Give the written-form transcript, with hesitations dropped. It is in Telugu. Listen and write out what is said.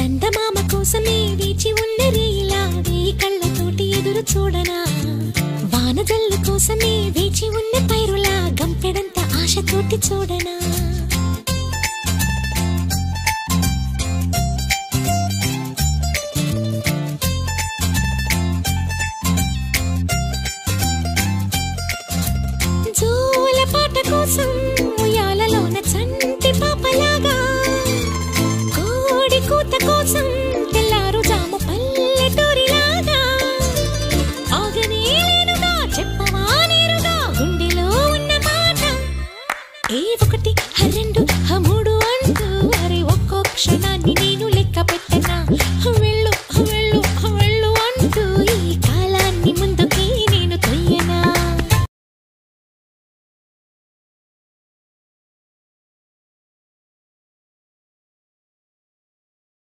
చందమామ కోసమే వేచి ఉన్న రేయిలా వేయి కళ్ళతోటి ఎదురు చూడనా వానజల్లు కోసమే వేచి ఉన్న పైరులా గంపెడంత ఆశతోటి చూడనా